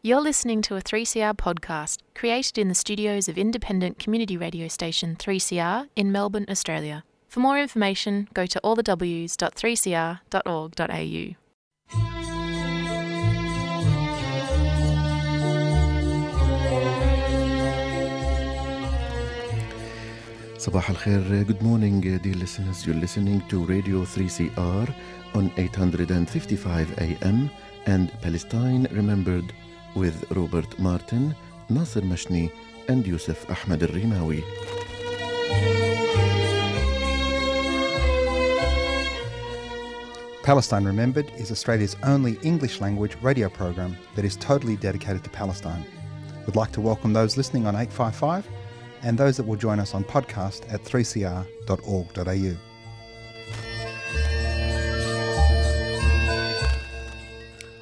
You're listening to a 3CR podcast created in the studios of independent community radio station 3CR in Melbourne, Australia. For more information, go to allthews.3cr.org.au. Sabah al-Khair, good morning dear listeners. You're listening to Radio 3CR on 855 AM and Palestine Remembered with Robert Martin, Nasser Mashni and Yusuf Ahmed al-Rimawi. Palestine Remembered is Australia's only English language radio program that is totally dedicated to Palestine. We'd like to welcome those listening on 855 and those that will join us on podcast at 3cr.org.au.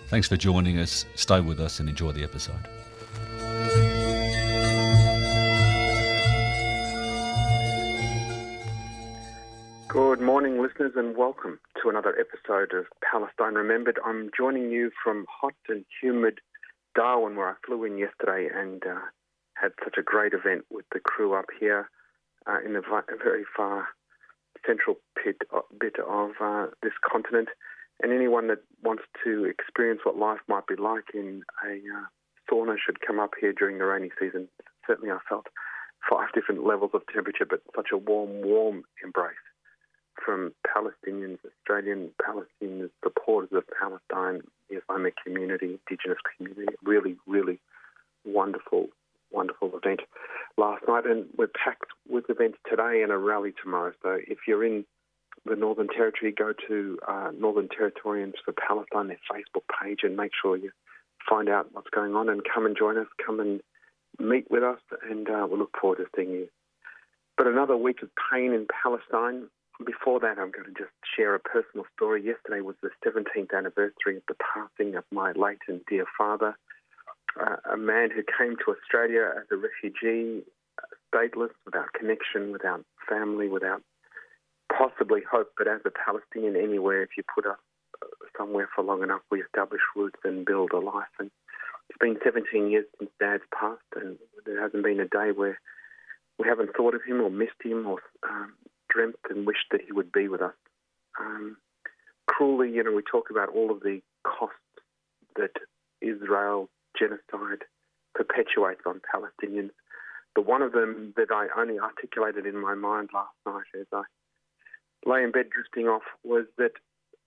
Thanks for joining us. Stay with us and enjoy the episode. Good morning, listeners, and welcome to another episode of Palestine Remembered. I'm joining you from hot and humid Darwin, where I flew in yesterday and had such a great event with the crew up here in a very far central bit of this continent. And anyone that wants to experience what life might be like in a sauna should come up here during the rainy season. Certainly I felt 5 different levels of temperature, but such a warm embrace from Palestinians, Australian Palestinians, supporters of Palestine, the Islamic community, Indigenous community. Really, really wonderful event last night, and we're packed with events today and a rally tomorrow. So if you're in the Northern Territory, go to Northern Territorians for Palestine, their Facebook page, and make sure you find out what's going on and come and join us, come and meet with us, and we'll look forward to seeing you. But another week of pain in Palestine. Before that, I'm going to just share a personal story. Yesterday was the 17th anniversary of the passing of my late and dear father, a man who came to Australia as a refugee, stateless, without connection, without family, without possibly hope, but as a Palestinian anywhere, if you put us somewhere for long enough, we establish roots and build a life. And it's been 17 years since Dad's passed, and there hasn't been a day where we haven't thought of him or missed him or dreamt and wished that he would be with us. Cruelly, we talk about all of the costs that Israel genocide perpetuates on Palestinians. But one of them that I only articulated in my mind last night as I lay in bed drifting off was that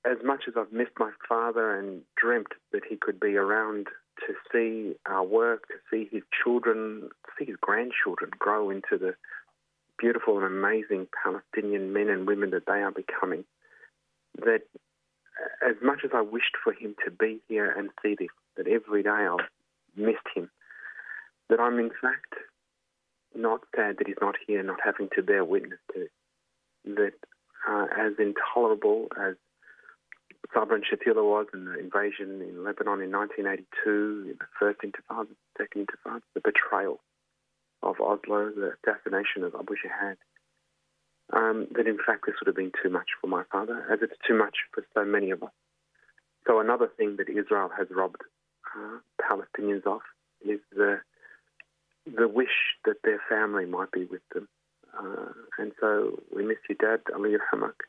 as much as I've missed my father and dreamt that he could be around to see our work, to see his children, to see his grandchildren grow into the beautiful and amazing Palestinian men and women that they are becoming, that as much as I wished for him to be here and see this, that every day I've missed him, that I'm in fact not sad that he's not here, not having to bear witness to it. That as intolerable as Sabra and Shatila was in the invasion in Lebanon in 1982, in the First Intifada, the Second Intifada, the betrayal of Oslo, the assassination of Abu Shahad, that in fact this would have been too much for my father, as it's too much for so many of us. So another thing that Israel has robbed Palestinians of is the wish that their family might be with them. And so we miss you, Dad, Ali Yarhamak.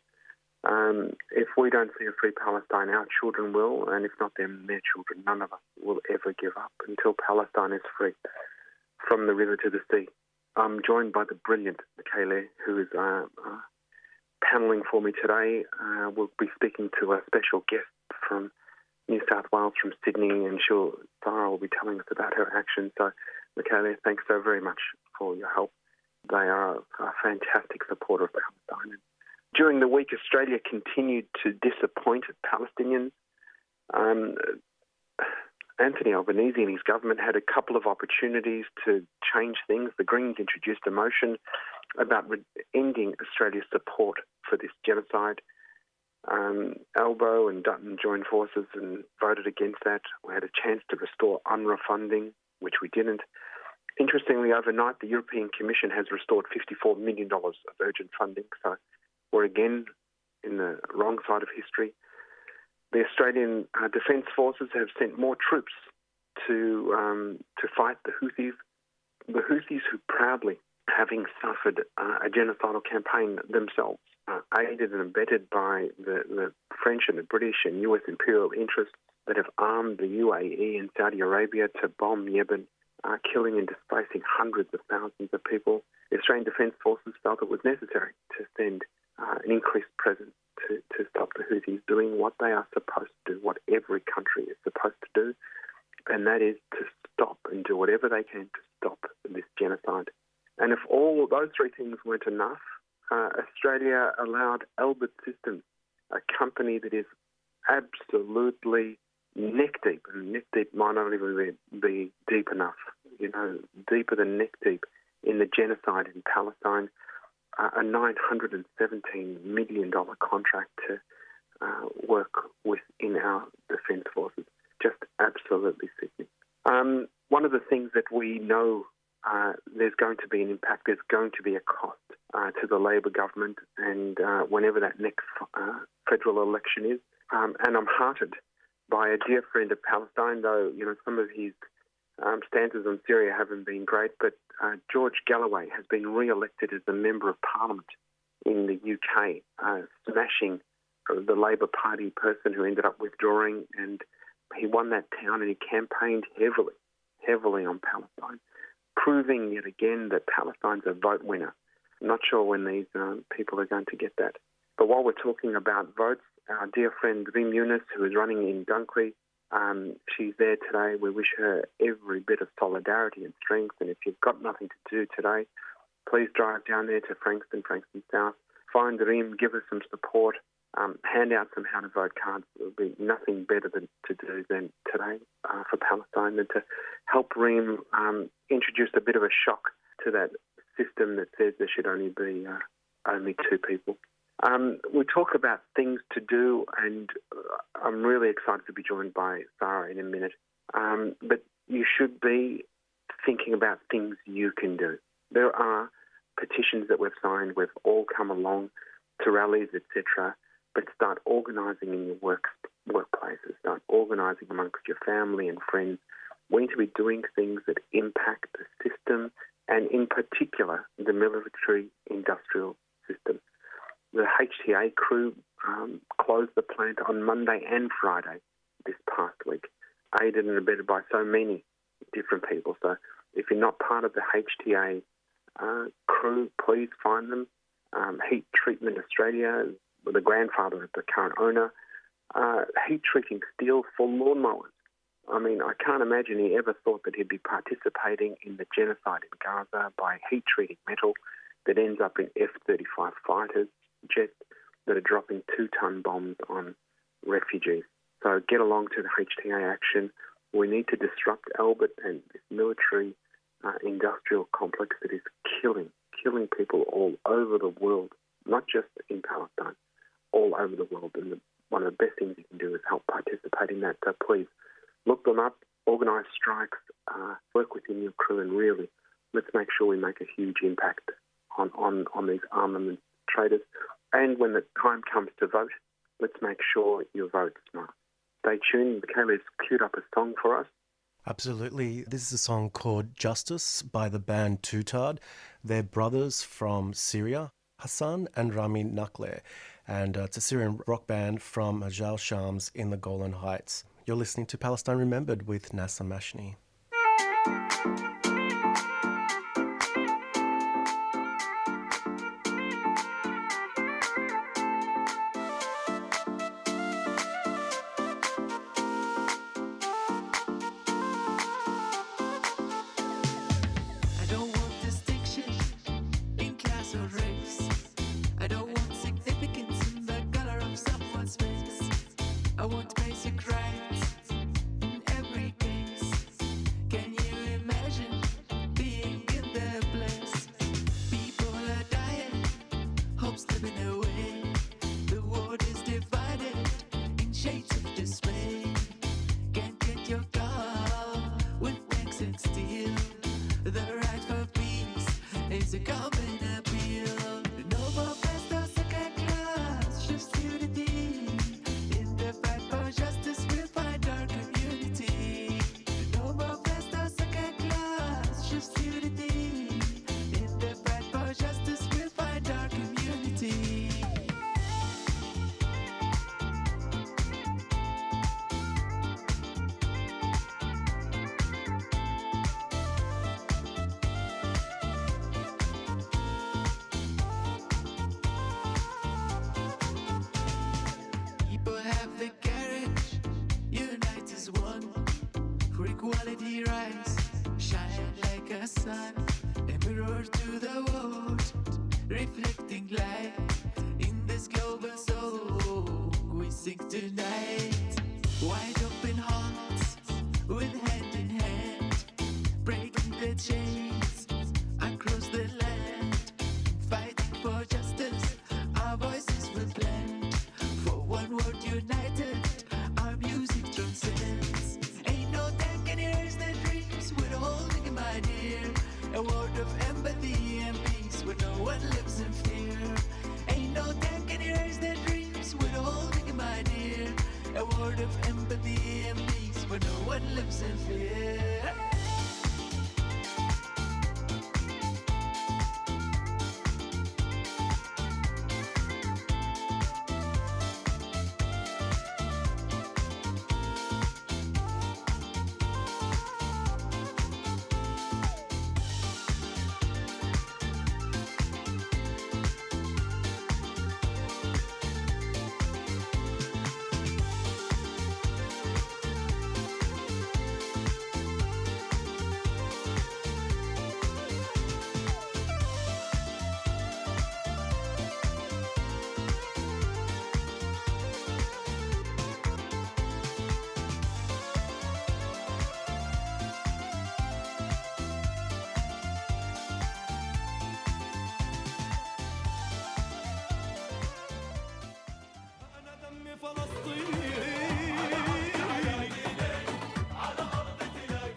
If we don't see a free Palestine, our children will, and if not them, their children. None of us will ever give up until Palestine is free from the river to the sea. I'm joined by the brilliant Michaela, who is panelling for me today. We'll be speaking to a special guest from New South Wales, from Sydney, and Sarah will be telling us about her action. So, Michaela, thanks so very much for your help. They are a fantastic supporter of Palestine. During the week, Australia continued to disappoint Palestinians. Anthony Albanese and his government had a couple of opportunities to change things. The Greens introduced a motion about ending Australia's support for this genocide. Albo and Dutton joined forces and voted against that. We had a chance to restore UNRWA funding, which we didn't. Interestingly, overnight, the European Commission has restored $54 million of urgent funding. So we're again in the wrong side of history. The Australian Defence Forces have sent more troops to fight the Houthis. The Houthis, who proudly, having suffered a genocidal campaign themselves, aided and abetted by the French and the British and US imperial interests that have armed the UAE and Saudi Arabia to bomb Yemen, killing and displacing hundreds of thousands of people. The Australian Defence Forces felt it was necessary to send an increased presence to stop the Houthis doing what they are supposed to do, what every country is supposed to do, and that is to stop and do whatever they can to stop this genocide. And if all those three things weren't enough, Australia allowed Albert Systems, a company that is absolutely neck deep, and neck deep might not even be deep enough, deeper than neck deep in the genocide in Palestine, a $917 million contract to work within our defence forces. Just absolutely sickening. One of the things that we know there's going to be an impact, there's going to be a cost to the Labor government, and whenever that next federal election is. And I'm heartened by a dear friend of Palestine, though some of his stances on Syria haven't been great, but George Galloway has been re-elected as a Member of Parliament in the UK, smashing the Labor Party person who ended up withdrawing, and he won that town and he campaigned heavily on Palestine, proving yet again that Palestine's a vote winner. I'm not sure when these people are going to get that. But while we're talking about votes, our dear friend Rim Yunus, who is running in Dunkley, she's there today. We wish her every bit of solidarity and strength. And if you've got nothing to do today, please drive down there to Frankston South. Find Rim, give her some support, hand out some how to vote cards. There will be nothing better to do than today for Palestine than to help Rim introduce a bit of a shock to that system that says there should only be only two people. We talk about things to do, and I'm really excited to be joined by Sarah in a minute. But you should be thinking about things you can do. There are petitions that we've signed. We've all come along to rallies, etc. But start organising in your workplaces. Start organising amongst your family and friends. We need to be doing things that impact the system, and in particular, the military-industrial system. The HTA crew closed the plant on Monday and Friday this past week, aided and abetted by so many different people. So if you're not part of the HTA crew, please find them. Heat Treatment Australia, the grandfather of the current owner, heat treating steel for lawnmowers. I mean, I can't imagine he ever thought that he'd be participating in the genocide in Gaza by heat treating metal that ends up in F-35 fighters, jets that are dropping 2-ton bombs on refugees. So get along to the HTA action. We need to disrupt Albert and this military industrial complex that is killing people all over the world, not just in Palestine, all over the world. And one of the best things you can do is help participate in that. So please look them up, organise strikes, work within your crew, and really let's make sure we make a huge impact on these armament traders. And when the time comes to vote, let's make sure your vote's smart. Stay tuned. Michaela's queued up a song for us. Absolutely. This is a song called Justice by the band Tutad. They're brothers from Syria, Hassan and Rami Nakle. And it's a Syrian rock band from Ajal Shams in the Golan Heights. You're listening to Palestine Remembered with Nasa Mashni. Equality rise, shine like a sun, a mirror to the world, reflecting light in this global soul. We sing tonight, wide open hearts, with hand in hand, breaking the chains across the land, fighting for justice. Our voices will blend for one world united. Our music transcends. Ain't no time can erase the dreams we're holding in my dear. A world of empathy and peace where no one lives in fear. Ain't no time can erase the dreams we're holding in my dear. A world of empathy and peace where no one lives in fear.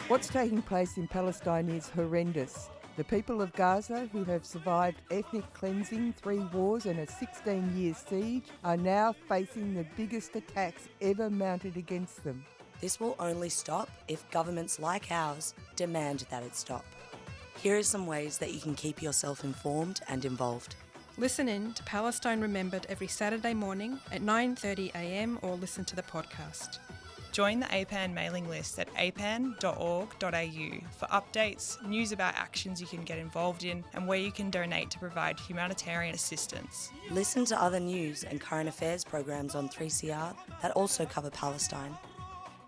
What's taking place in Palestine is horrendous. The people of Gaza, who have survived ethnic cleansing, 3 wars and a 16-year siege, are now facing the biggest attacks ever mounted against them. This will only stop if governments like ours demand that it stop. Here are some ways that you can keep yourself informed and involved. Listen in to Palestine Remembered every Saturday morning at 9:30am or listen to the podcast. Join the APAN mailing list at apan.org.au for updates, news about actions you can get involved in and where you can donate to provide humanitarian assistance. Listen to other news and current affairs programs on 3CR that also cover Palestine.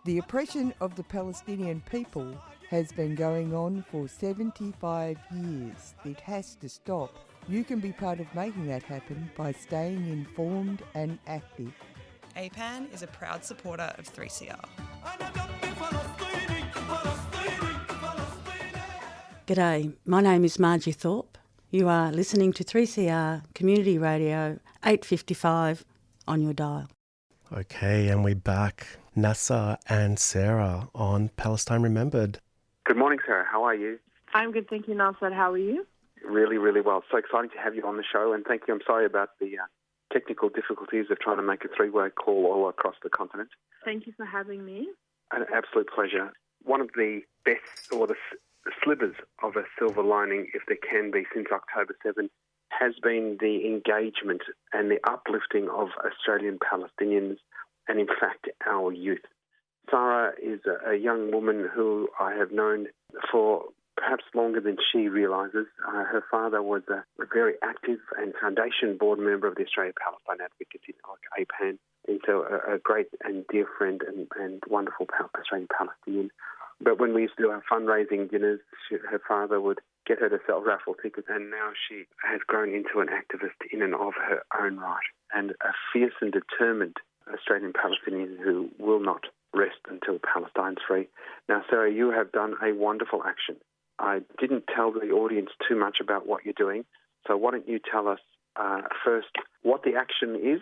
The oppression of the Palestinian people has been going on for 75 years. It has to stop. You can be part of making that happen by staying informed and active. APAN is a proud supporter of 3CR. G'day, my name is Margie Thorpe. You are listening to 3CR Community Radio 855 on your dial. Okay, and we're back. Nasser and Sarah on Palestine Remembered. Good morning, Sarah. How are you? I'm good, thank you, Nasser. How are you? Really, really well. So exciting to have you on the show, and thank you. I'm sorry about the technical difficulties of trying to make a 3-way call all across the continent. Thank you for having me. An absolute pleasure. One of the best, or the slivers of a silver lining, if there can be, since October 7, has been the engagement and the uplifting of Australian Palestinians and, in fact, our youth. Sarah is a young woman who I have known for perhaps longer than she realises. Her father was a very active and foundation board member of the Australia-Palestine Advocacy Network, APAN. He's a great and dear friend and wonderful Australian Palestinian. But when we used to do our fundraising dinners, her father would get her to sell raffle tickets, and now she has grown into an activist in and of her own right, and a fierce and determined Australian Palestinian who will not rest until Palestine's free. Now, Sarah, you have done a wonderful action. I didn't tell the audience too much about what you're doing, so why don't you tell us first what the action is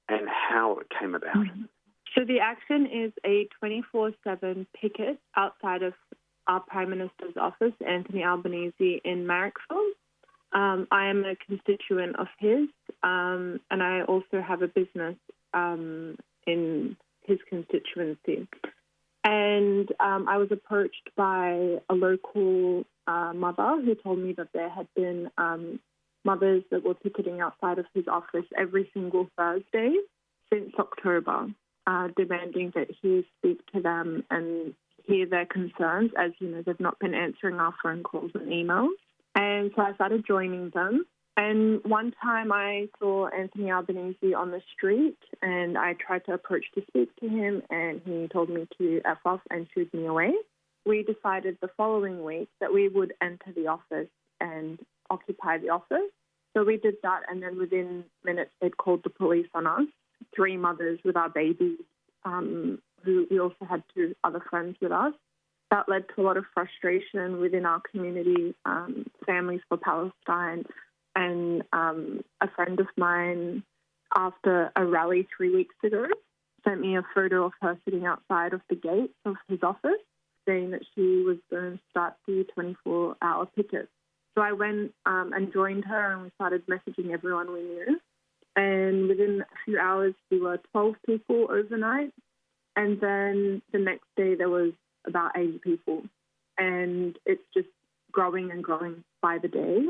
and how it came about? Mm-hmm. So the action is a 24/7 picket outside of our Prime Minister's office, Anthony Albanese, in Marrickville. I am a constituent of his, and I also have a business in his constituency. And I was approached by a local mother who told me that there had been mothers that were picketing outside of his office every single Thursday since October, demanding that he speak to them and hear their concerns, as you know, they've not been answering our phone calls and emails. And so I started joining them. And one time I saw Anthony Albanese on the street, and I tried to approach to speak to him, and he told me to F off and shooed me away. we decided the following week that we would enter the office and occupy the office. So we did that, and then within minutes they'd called the police on us, 3 mothers with our babies, who we also had 2 other friends with us. That led to a lot of frustration within our community, Families for Palestine, and a friend of mine, after a rally 3 weeks ago, sent me a photo of her sitting outside of the gate of his office, saying that she was going to start the 24-hour picket. So I went and joined her, and we started messaging everyone we knew. And within a few hours, we were 12 people overnight. And then the next day, there was about 80 people. And it's just growing and growing by the day.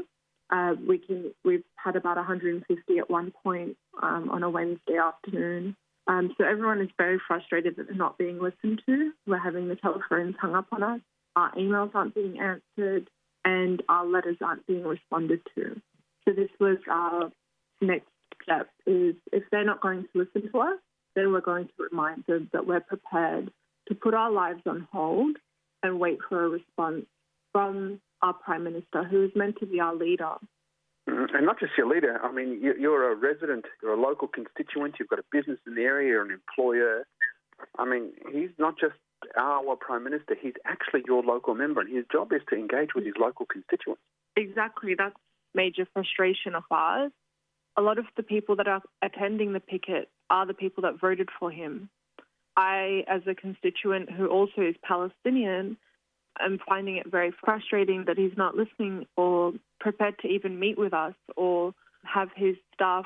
We've had about 150 at one point on a Wednesday afternoon. So everyone is very frustrated that they're not being listened to. We're having the telephones hung up on us. Our emails aren't being answered, and our letters aren't being responded to. So this was our next step, is if they're not going to listen to us, then we're going to remind them that we're prepared to put our lives on hold and wait for a response from our Prime Minister, who is meant to be our leader. And not just your leader. I mean, you're a resident, you're a local constituent, you've got a business in the area, you're an employer. I mean, he's not just our Prime Minister, he's actually your local member, and his job is to engage with his local constituents. Exactly. That's major frustration of ours. A lot of the people that are attending the picket are the people that voted for him. I, as a constituent who also is Palestinian, am finding it very frustrating that he's not listening or prepared to even meet with us or have his staff.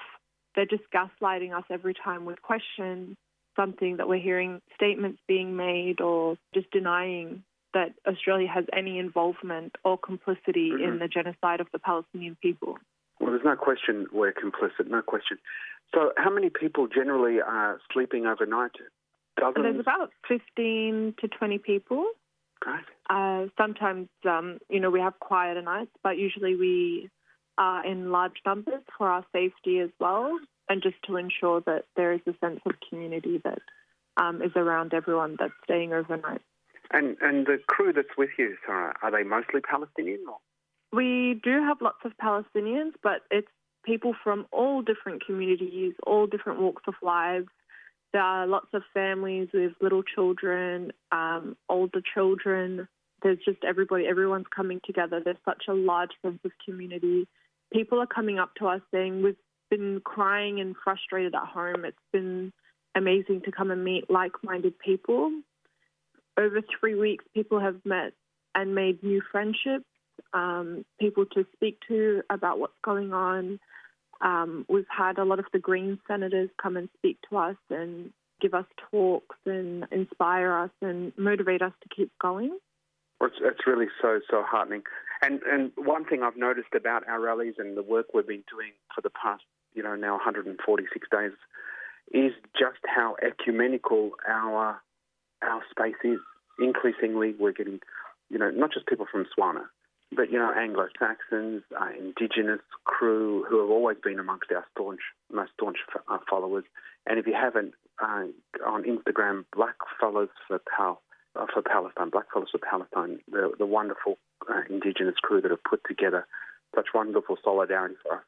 They're just gaslighting us every time with questions, something that we're hearing statements being made, or just denying that Australia has any involvement or complicity in the genocide of the Palestinian people. Well, there's no question we're complicit, no question. So how many people generally are sleeping overnight? Dozens? There's about 15 to 20 people. Great. Sometimes, we have quieter nights, but usually we are in large numbers for our safety as well, and just to ensure that there is a sense of community that is around everyone that's staying overnight. And the crew that's with you, Sarah, are they mostly Palestinian? Or? We do have lots of Palestinians, but it's people from all different communities, all different walks of life. There are lots of families with little children, older children. There's just everybody. Everyone's coming together. There's such a large sense of community. People are coming up to us saying, we've been crying and frustrated at home. It's been amazing to come and meet like-minded people. Over 3 weeks, people have met and made new friendships, people to speak to about what's going on. We've had a lot of the Green senators come and speak to us and give us talks and inspire us and motivate us to keep going. It's really so heartening. And one thing I've noticed about our rallies and the work we've been doing for the past, now 146 days is just how ecumenical our space is. Increasingly, we're getting, not just people from Swana, but, Anglo-Saxons, Indigenous crew who have always been amongst our most staunch followers. And if you haven't, on Instagram, Black Fellows for Palestine, Black Fellows for Palestine, the wonderful Indigenous crew that have put together such wonderful solidarity for us.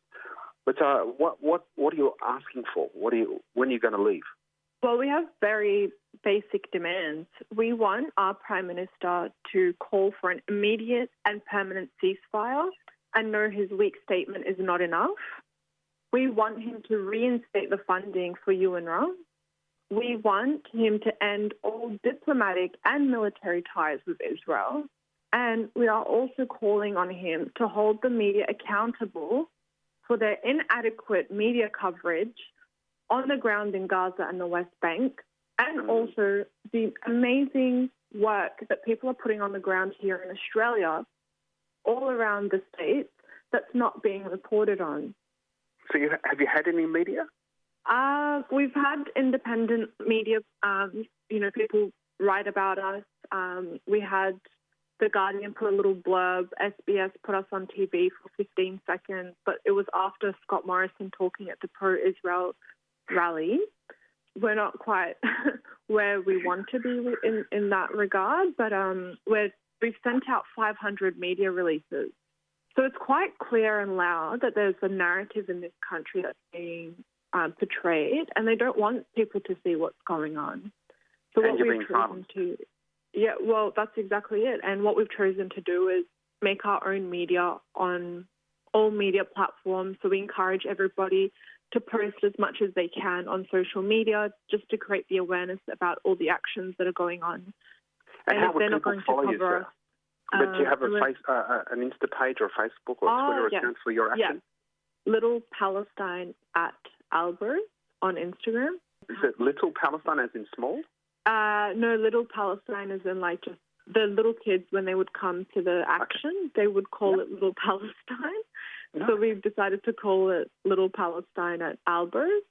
But what are you asking for? When are you going to leave? Well, we have very basic demands. We want our Prime Minister to call for an immediate and permanent ceasefire and know his weak statement is not enough. We want him to reinstate the funding for UNRWA. We want him to end all diplomatic and military ties with Israel. And we are also calling on him to hold the media accountable for their inadequate media coverage on the ground in Gaza and the West Bank, and also the amazing work that people are putting on the ground here in Australia, all around the states, that's not being reported on. So have you had any media? We've had independent media, people write about us. We had The Guardian put a little blurb, SBS put us on TV for 15 seconds, but it was after Scott Morrison talking at the pro-Israel rally. we're not quite where we want to be in that regard, but we've sent out 500 media releases. So it's quite clear and loud that there's a narrative in this country that's being portrayed, and they don't want people to see what's going on. So and what you're we've being chosen silenced. that's exactly it. And what we've chosen to do is make our own media on all media platforms. So we encourage everybody to post as much as they can on social media, just to create the awareness about all the actions that are going on. And how if would they're not people going follow to you, cover Sarah? But do you have an Insta page or a Facebook or Twitter account for your action? Yeah. Little Palestine at Albers on Instagram. Is it Little Palestine as in small? No, Little Palestine as in like just the little kids, when they would come to the action, they would call it Little Palestine. No. So we've decided to call it Little Palestine at Albers.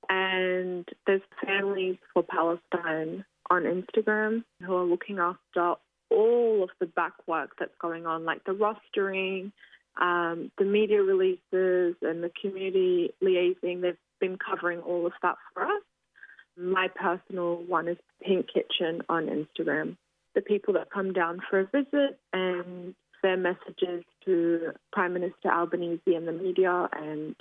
And there's Families for Palestine on Instagram who are looking after all of the back work that's going on, like the rostering, the media releases and the community liaising. They've been covering all of that for us. My personal one is Pink Kitchen on Instagram. The people that come down for a visit and their messages to Prime Minister Albanese and the media. And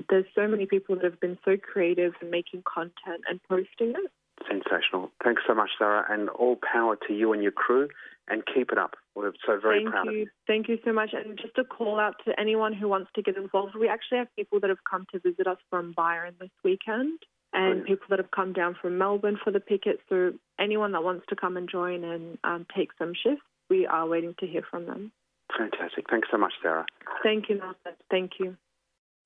there's so many people that have been so creative in making content and posting it. Sensational. Thanks so much, Sarah, and all power to you and your crew, and keep it up. We're so very proud of you. Thank you so much. And just a call out to anyone who wants to get involved. We actually have people that have come to visit us from Byron this weekend, and people that have come down from Melbourne for the picket. So anyone that wants to come and join and take some shifts, we are waiting to hear from them. Fantastic. Thanks so much, Sarah. Thank you, Martha. Thank you.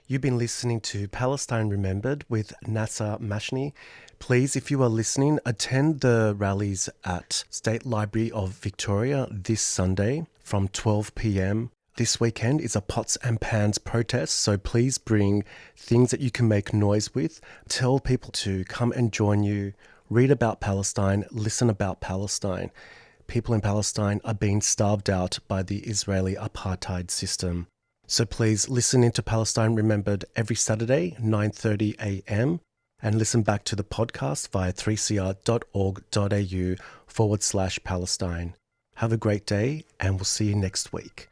You've been listening to Palestine Remembered with Nasser Mashni. Please, if you are listening, attend the rallies at State Library of Victoria this Sunday from 12 p.m. This weekend is a pots and pans protest, so please bring things that you can make noise with. Tell people to come and join you, read about Palestine, listen about Palestine. People in Palestine are being starved out by the Israeli apartheid system. So please listen into Palestine Remembered every Saturday, 9:30 a.m. and listen back to the podcast via 3cr.org.au/Palestine. Have a great day and we'll see you next week.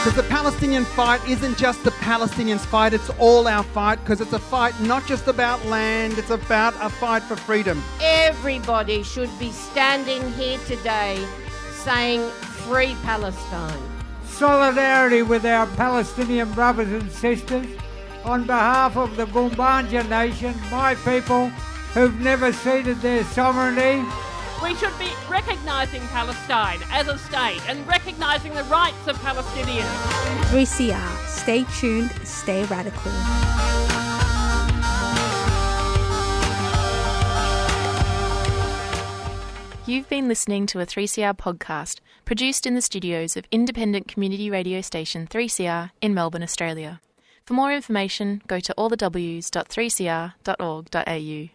Because the Palestinian fight isn't just the Palestinians' fight, it's all our fight, because it's a fight not just about land, it's about a fight for freedom. Everybody should be standing here today saying Free Palestine. Solidarity with our Palestinian brothers and sisters on behalf of the Gumbaynja Nation, my people who've never ceded their sovereignty. We should be recognising Palestine as a state and recognising the rights of Palestinians. 3CR. Stay tuned, stay radical. You've been listening to a 3CR podcast produced in the studios of independent community radio station 3CR in Melbourne, Australia. For more information, go to allthews.3cr.org.au.